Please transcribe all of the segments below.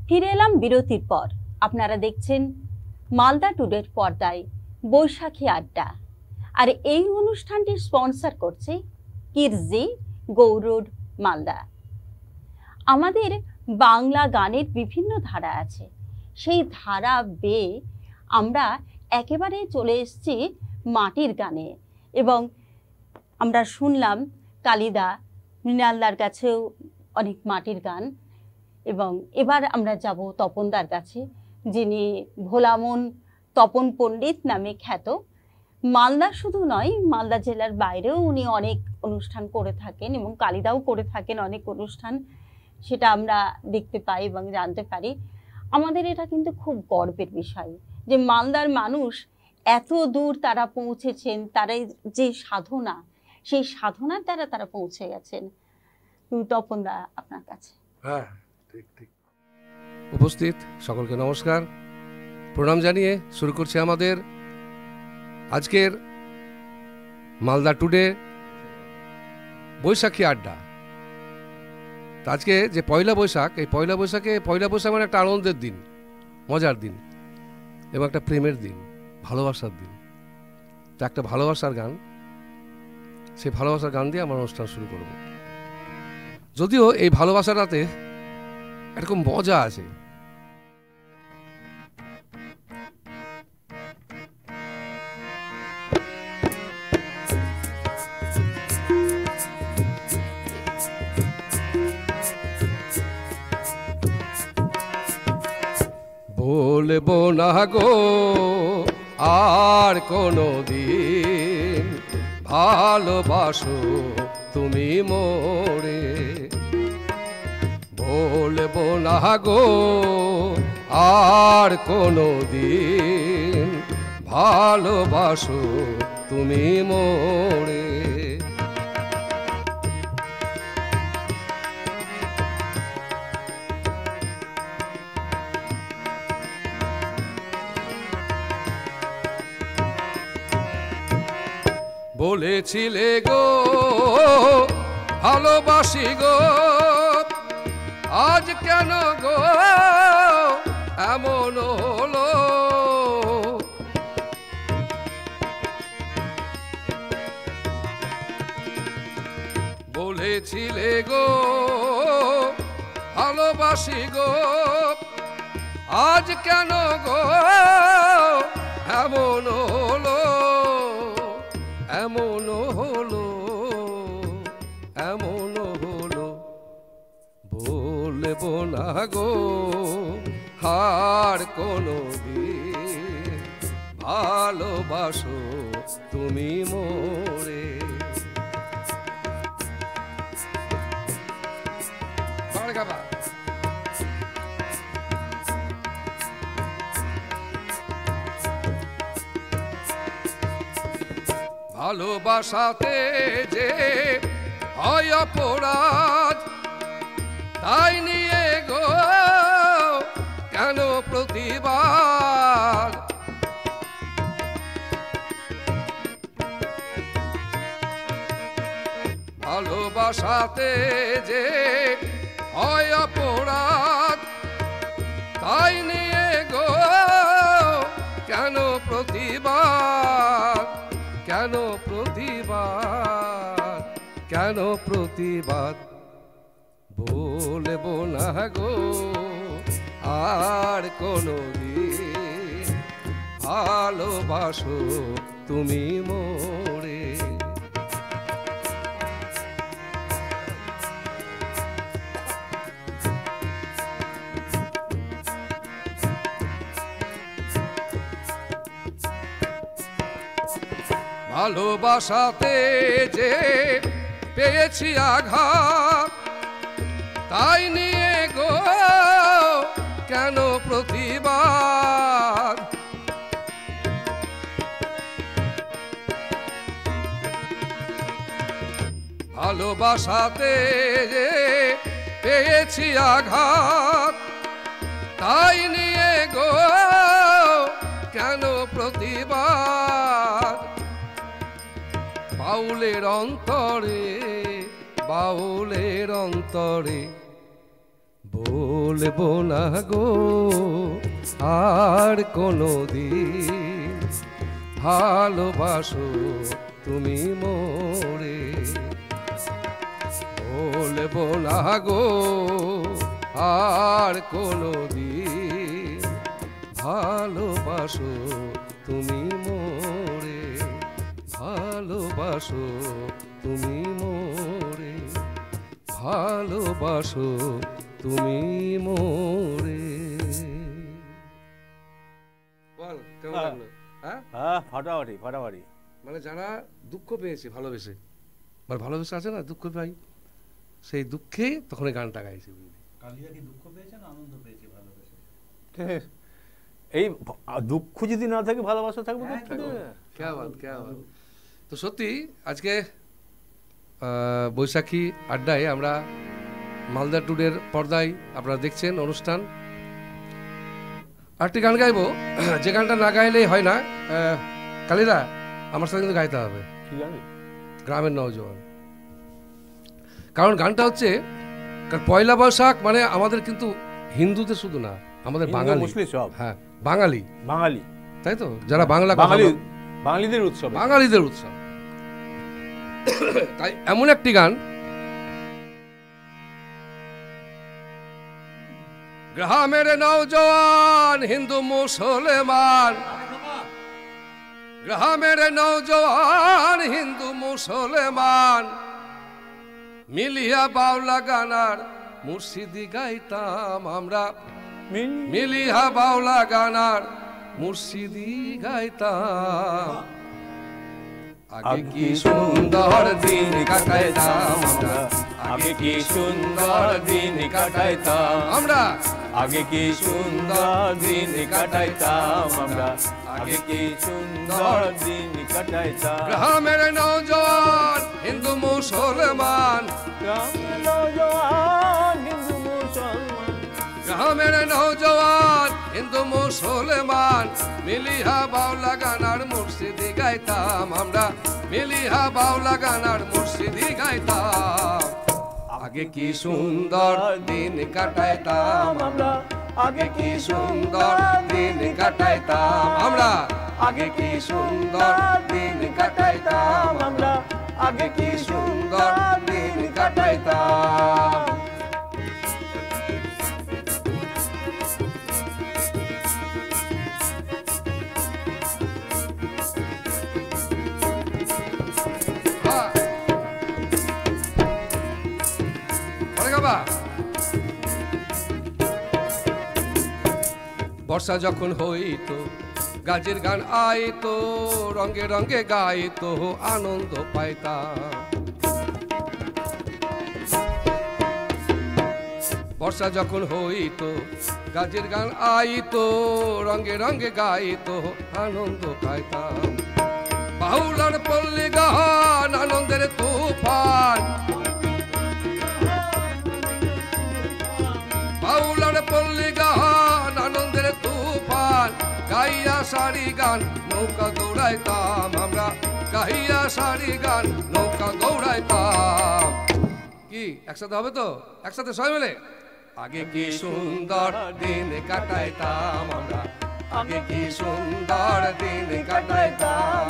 ফিরে এলাম বিরতির পর। আপনারা দেখছেন মালদা টুডের পর্দায় বৈশাখী আড্ডা। আর এই অনুষ্ঠানটি স্পন্সর করছে কিরজি গৌরোড মালদা। আমাদের বাংলা গানের বিভিন্ন ধারা আছে, সেই ধারা বেয়ে আমরা একেবারে চলে এসেছি মাটির গানে। এবং আমরা শুনলাম কালিদা, মৃণালদার কাছেও অনেক মাটির গান। এবং এবার আমরা যাব তপনদার কাছে, যিনি ভোলামন তপন পণ্ডিত নামে খ্যাত। মালদা শুধু নয়, মালদা জেলার বাইরেও উনি অনেক অনুষ্ঠান করে থাকেন এবং কালিদাও করে থাকেন অনেক অনুষ্ঠান, সেটা আমরা দেখতে পাই এবং জানতে পারি। আমাদের এটা কিন্তু খুব গর্বের বিষয় যে মালদার মানুষ এত দূর তারা পৌঁছেছেন, তারা যে সাধনা, সেই সাধনার দ্বারা তারা পৌঁছে গেছেন। তপনদা, আপনার কাছে। হ্যাঁ, ঠিক ঠিক। উপস্থিত সকলকে নমস্কার, প্রণাম জানিয়ে শুরু করছি আমাদের আজকের মালদা টুডে বৈশাখী আড্ডা। আজকে যে পয়লা বৈশাখ, এই পয়লা বৈশাখ মানে একটা আনন্দের দিন, মজার দিন এবং একটা প্রেমের দিন, ভালোবাসার দিন। তা একটা ভালোবাসার গান, সেই ভালোবাসার গান দিয়ে আমার অনুষ্ঠান শুরু করব। যদিও এই ভালোবাসাটাতে এরকম মজা আছে। বলবো না গো আর কোনো দিন, ভালোবাসো তুমি মোরে। বলবো না গো আর কোনো দিন, ভালোবাসো তুমি মোরে। বলেছিলে গো ভালোবাসি গো, আজ কেন গো এমন হলো। বলেছিলে গো ভালোবাসি গো, আজ কেন গো এমন হলো, এমন হলো, এমন হলো। বলবো না গো আর কোনো দিন, ভালোবাসো তুমি মোরে। ভালোবাসাতে যে হয় অপরাধ, তাই নিয়ে গো কেন প্রতিবাদ। ভালোবাসাতে যে হয় অপরাধ, তাই নিয়ে গো কেন প্রতিবাদ, কেন প্রতিবাদ, কেন প্রতিবাদ। বলবো না গো আর কোনো দিন, ভালোবাসো তুমি মোরে। ভালোবাসাতে যে পেয়েছি আঘাত, তাই নিয়ে গো কেন প্রতিবাদ। ভালোবাসাতে যে পেয়েছি আঘাত, তাই নিয়ে গো কেন প্রতিবাদ। বাউলের অন্তরে, বাউলের অন্তরে বলবো না গো আর কোনো দিন ভালোবাসো তুমি মোরে, বলবো না গো আর কোনো দিন ভালোবাসো তুমি মোরে, ভালোবাসো তুমি মোরে, ভালোবাসো তুমি মোরে। বল কেমন লাগলো? হ্যাঁ ফাটাফাটি ফাটাফাটি। মানে যারা দুঃখ পেয়েছে ভালোবেসে, মানে ভালোবেসে আছে না দুঃখ পাই, সেই দুঃখে তখন এই গানটা গাইছে। কালিয়া কি দুঃখ পেয়েছে না আনন্দ পেয়েছে ভালোবেসে? এই দুঃখ যদি না থাকে ভালোবাসা থাকবে না। ক্যা বাত ক্যা বাত। তো সত্যি আজকে বৈশাখী আড্ডায় আমরা মালদা টুডের পর্দায় আপনারা দেখছেন অনুষ্ঠান। আরেকটি গান গাইবো, যে গানটা না গাইলেই হয় না। কালিদা আমার সাথে কিন্তু গাইতে হবে, গ্রামের নওজওয়ান। কারণ গানটা হচ্ছে পয়লা বৈশাখ মানে আমাদের কিন্তু হিন্দুদের শুধু না, আমাদের বাঙালি মুসলিম সব। হ্যাঁ বাঙালি বাঙালি, তাই তো, যারা বাংলা বাঙালিদের উৎসব, বাঙালিদের উৎসব। তাই এমন একটি গান, গ্রামের নওজওয়ান হিন্দু মুসলমান, গ্রামের নওজওয়ান হিন্দু মুসলমান মিলিয়া বাউলা গানার মুর্শিদি গাইতাম আমরা, মিলিয়া বাউলা গানার মুর্শিদি গাইতাম। আগে কি সুন্দর দিন কাটাইতাম আমরা, আগে কি সুন্দর দিন কাটাইতাম আমরা, আগে কি সুন্দর দিন কাটাইতাম আমরা, আগে কি সুন্দর দিন কাটাইতাম। গ্রামের নওজওয়ান হিন্দু মুসলমান, গ্রামের নওজওয়ান হিন্দু মুসলমান, গ্রামের নওজওয়ান হিন্দু মুসলমান মিলিয়া বাউলা গানার মুর্শিদি গাইতাম আমরা, মিলিয়া বাউলা গানার মুর্শিদি গাইতাম। আগে কি সুন্দর দিন কাটাইতাম আমরা, আগে কি সুন্দর দিন কাটাইতাম আমরা, আগে কি সুন্দর দিন কাটাইতাম আমরা, আগে কি সুন্দর দিন কাটাইতাম। বর্ষা যখন হইতো গাজের গান আইতো, রঙে রঙে গাইতো আনন্দ পাইতাম। বর্ষা যখন হইতো গাজের গান আইতো, রঙে রঙে গাইতো আনন্দ পাইতাম। বাউলার পল্লী গান আনন্দের তুফান, বাউলার পল্লী গান আনন্দের তুফান, গাইয়া সারি গান নৌকা দৌড়াইতাম আমরা, গাইয়া সারি গান নৌকা দৌড়াইতাম। কি একসাথে হবে তো? একসাথে সবাই মিলে। আগে কি সুন্দর দিন কাটাইতাম আমরা, আগে কি সুন্দর দিন কাটাইতাম,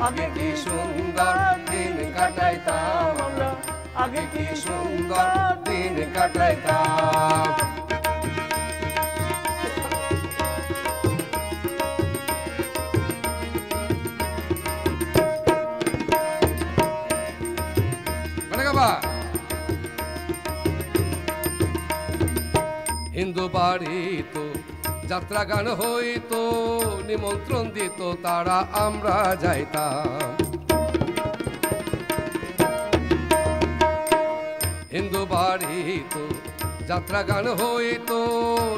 আগে কি সুন্দর দিন কাটাইতাম আমরা, আগে কি সুন্দর দিন কাটাইতাম। হিন্দু বাড়ি তো যাত্রা গান হইতো, নিমন্ত্রণ দিত তারা আমরা যাইতাম। হিন্দু বাড়ি তো যাত্রা গান হইতো,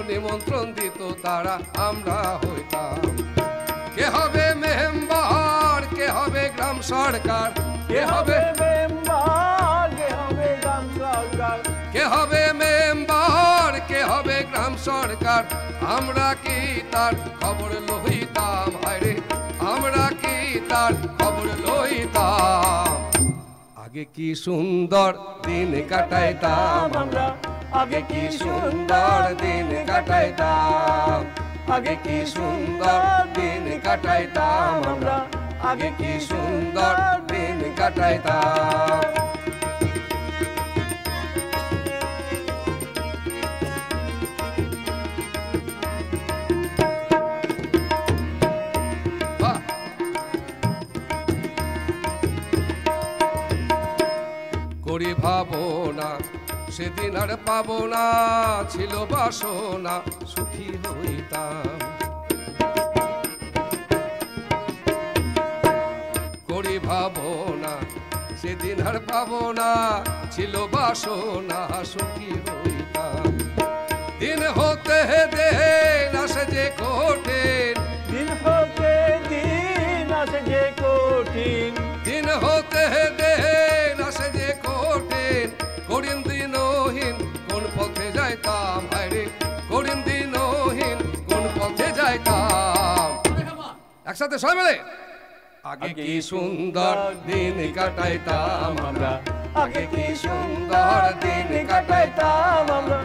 নিমন্ত্রণ দিত তারা আমরা হইতাম। কে হবে মেম্বার, কে হবে গ্রাম সরকার, কে হবে মেম্বার, কে হবে গ্রাম সরকার, কে হবে মেম্বার, কে হবে গ্রাম সরকার, আমরা কি তার খবর লইতাম, হায়রে আমরা কি তার খবর লইতাম। আগে কি সুন্দর দিন কাটাইতাম আমরা, আগে কি সুন্দর দিন কাটাইতাম, আগে কি সুন্দর দিন কাটাইতাম আমরা, আগে কি সুন্দর দিন কাটাইতাম। করি ভাবনা সেদিন আর পাবো না, ছিল বাসনা সুখী হইতাম। করি ভাবনা সেদিন আর পাবো না, ছিল বাসনা সুখী হইতাম। দিন হতে দিন আসে যে কঠিন, দিন হতে দিন আসে যে কঠিন, দিন হতে দিন আসে যে কঠিন। করিম দিনহীন কোন পথে যাইতাম, হায়রে করিম দিনহীন কোন পথে যাইতাম। একসাথে সবাই মিলে আগে কি সুন্দর দিন কাটাইতাম আমরা, আগে কি সুন্দর দিন কাটাইতাম আমরা,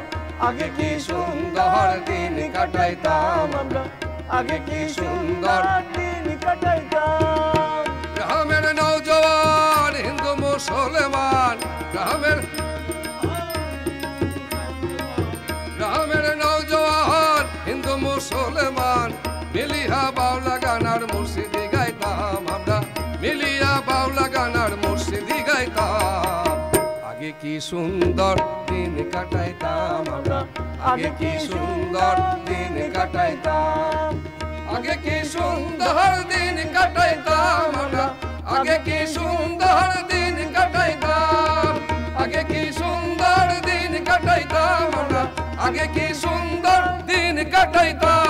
আগে কি সুন্দর দিন কাটাইতাম আমরা, আগে কি সুন্দর দিন কাটাইতাম। গ্রামের নওজওয়ান হিন্দু মুসলমান, গ্রামের নওজওয়ান হিন্দু মুসলমান মিলিয়া বাউলা গান আর মুর্শিদি গাইতাম আমরা, মিলিয়া বাউলা গান আর মুর্শিদি গাইতাম। আগে কি সুন্দর দিন কাটাইতাম আমরা, আগে কি সুন্দর দিন কাটাইতাম, আগে কি সুন্দর দিন কাটাইতাম আমরা, আগে কি সুন্দর দিন কাটাইতাম, আগে কি সুন্দর দিন কাটাইতাম আমরা, আগে কি সুন্দর দিন কাটাইতাম।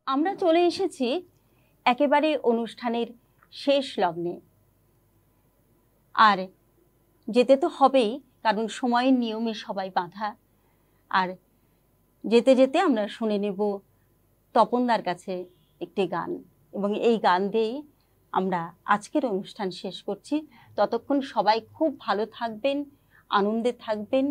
আমরা চলে এসেছি একেবারে অনুষ্ঠানের শেষ লগ্নে, আর যেতে তো হবেই, কারণ সময়ের নিয়মে সবাই বাঁধা। আর যেতে যেতে আমরা শুনে নেব তপনদার কাছে একটি গান, এবং এই গান দিয়েই আমরা আজকের অনুষ্ঠান শেষ করছি। ততক্ষণ সবাই খুব ভালো থাকবেন, আনন্দে থাকবেন,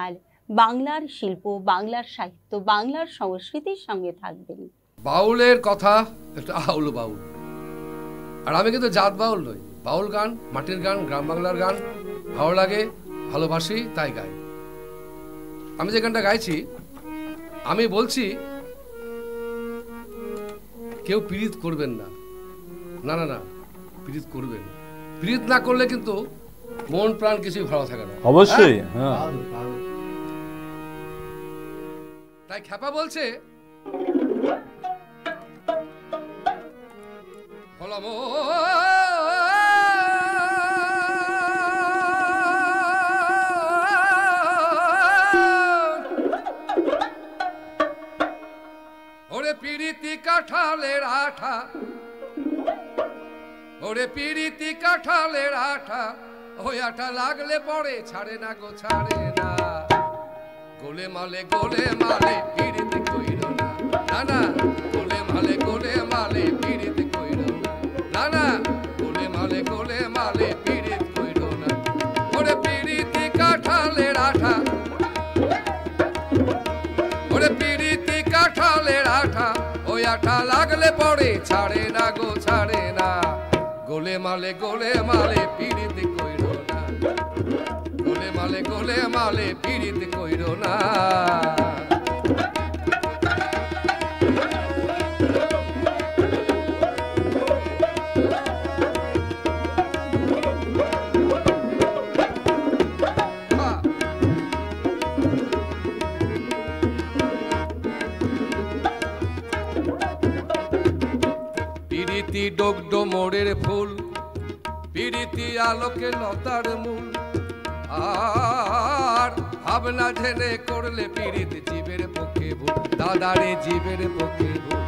আর বাংলার শিল্প, বাংলার সাহিত্য, বাংলার সংস্কৃতির সঙ্গে থাকবেন। বাউলের কথা একটা আউল বাউল, আর আমি কিন্তু জাত বাউল নই। বাউল গান, মাটির গান, গ্রাম বাংলার গান ভালো লাগে, ভালোবাসি, তাই গাই। আমি যে গানটা গাইছি, আমি বলছি কেউ পীড়িত করবেন না, না না না, পীড়িত করবেন। পীড়িত না করলে কিন্তু মন প্রাণ কিছুই ভালো থাকে না। অবশ্যই, হ্যাঁ। তাই খ্যাপা বলছে বলম ওরে পিরিতি কাঁঠালের আঠা, ওরে পিরিতি কাঁঠালের আঠা, ওই আঠা লাগলে পরে ছাড়ে না গো, ছাড়ে না। গোলে মালে পিরিতি কইরো না, না না, গোলে মালে পিরিতি কইরো না, না না, গোলে মালে পিরিতি কইরো না। ওরে পিরিতি কাঁঠালের আঠা, ওরে পিরিতি কাঁঠালের আঠা, ওই আঠা লাগলে পরে ছাড়ে না গো, ছাড়ে না। গোলে মালে পিরিতি কইরো না, গোলে মালে পিরিতি কইরো না। পিরিতি ডোগডো মোড়ের ফুল, পিরিতি আলোকে লতার মূল, আর ভাবনা জেনে করলে পিরিতি জীবের পক্ষে ভুল, দাদারে জীবের পক্ষে ভুল।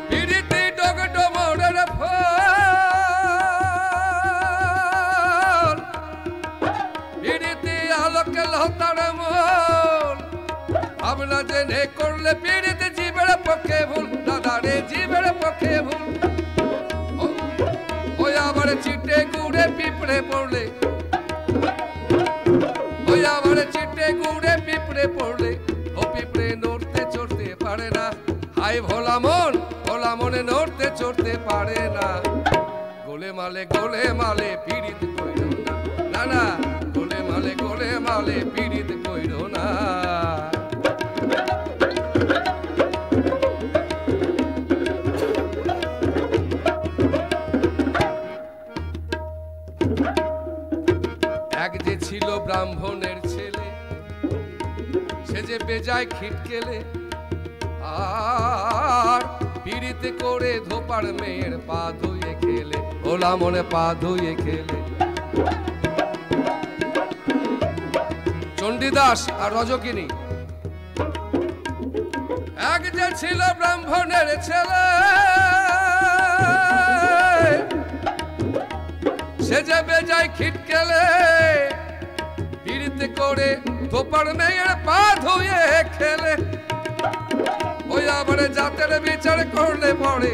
পিরিতি ডোগডো মোড়ের ফুল, পিরিতি আলোকে লতার মূল, ভাবনা জেনে করলে পিরিতি জীবের পক্ষে ভুল, দাদারে জীবের পক্ষে ভুল। ওই আবার চিটে গুড়ে পিঁপড়ে ঝেড়ে পড়লে, ওই আবার চিটে গুড়ে পিঁপড়ে পড়লে, ও পিঁপড়ে নড়তে চড়তে পারে না। হাই ভোলা মনে নড়তে চড়তে পারে না। গোলে মালে পীড়িত কইরো না, না না গোলে মালে পীড়িত কইরো না। এক যে ছিল ব্রাহ্মণের ছেলে, সে যে বেজায় খিটকেলে, আর পিড়িতে করে ধোপার মেয়ের পা ধুয়ে খেলে, ভোলা মনে পা ধুয়ে খেলে। চণ্ডীদাস আর রজকিনী, এক যে ছিল ব্রাহ্মণের ছেলে, সে যে বেজায় খিটকেলে, পিড়িতে করে ধোপার মেয়ের পা ধুয়ে খেলে। ওই আবার জাতের বিচার করলে পড়ে,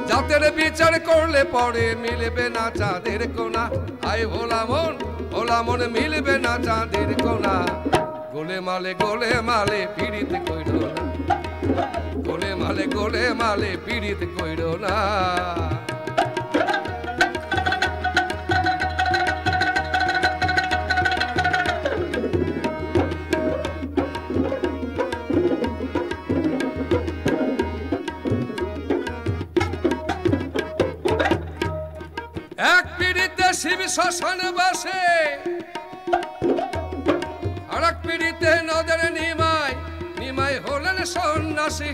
জাতের বিচার করলে পড়ে মিলবে না চাঁদের কোনা। আয় ভোলা মন মিলবে না চাঁদের কোনা। গোলে মালে পীড়িত কইরো না, গোলে মালে পীড়িত কইরো না। এক পিড়িতে শিব শ্মশানে বাসে, আর এক পিড়িতে নদের নিমাই হলেন সন্ন্যাসী।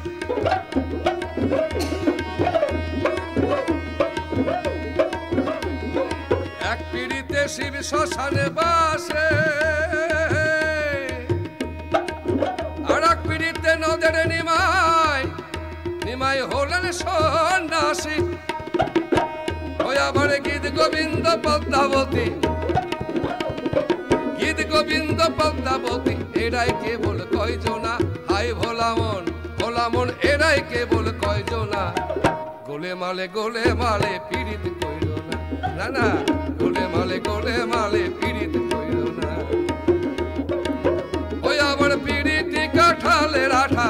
এক পিড়িতে শিব শ্মশানে বাসে, আর এক পিড়িতে নদের নিমাই হলেন সন্ন্যাসী। ওই আবার গীত গোবিন্দ পদ্মাবতী, এরাই কেবল কয়জনা। হাই ভোলা মন এরাই কেবল কয়জনা। গোলে মালে পীড়িত কইরো না, না না গোলে মালে পীড়িত কইরো না। ওই আবার পিড়িতি কাঁঠালের আঠা,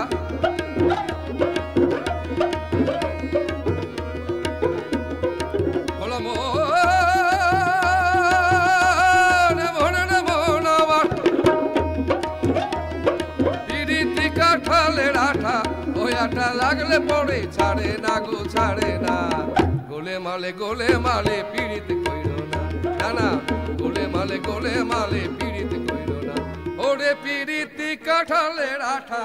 লাগলে পড়ে ছাড়ে না গো ছাড়ে না। গোলে মালে পীড়িত কইরো না, না না গোলে মালে পীড়িত কইরো না। ওরে পিড়িতি কাঁঠালের আঠা,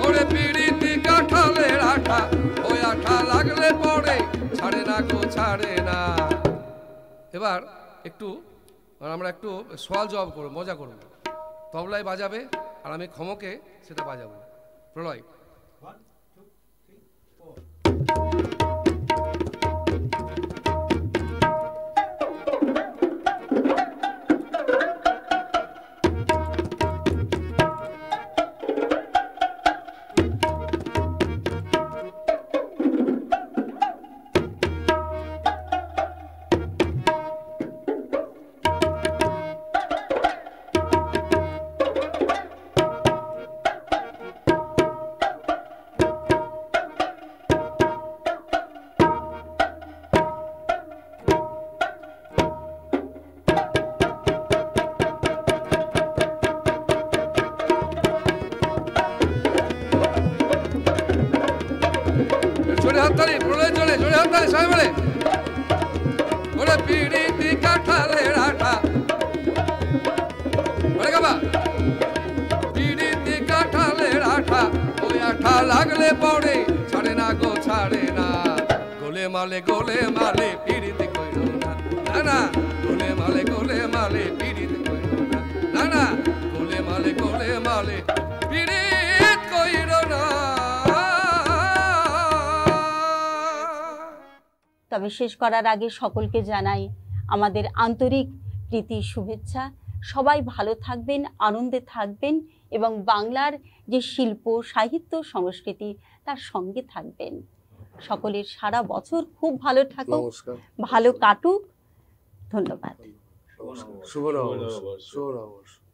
ওরে পিড়িতি কাঁঠালের আঠা, ওই আঠা লাগলে পড়ে ছাড়ে না গো ছাড়ে না। এবার আমরা একটু সওয়াল জবাব করবো, মজা করবো। তবলায় বাজাবে আর আমি খমকে সেটা বাজাবো। প্রলয়। 1 2 3 4। লাগলে পড়ে ছাড়ে না গো ছাড়ে না। গোলে মালে পীড়িত কইরো না, না না গোলে মালে পীড়িত কইরো না, না না গোলে মালে পীড়িত কইরো না। তবে শেষ করার আগে সকলকে জানাই আমাদের আন্তরিক প্রীতি শুভেচ্ছা। সবাই ভালো থাকবেন, আনন্দে থাকবেন এবং বাংলার যে শিল্প, সাহিত্য, সংস্কৃতি তার সঙ্গে থাকবেন। সকলের সারা বছর খুব ভালো থাকুক, নমস্কার, ভালো কাটুক। ধন্যবাদ। শুভ নববর্ষ, শুভ নববর্ষ।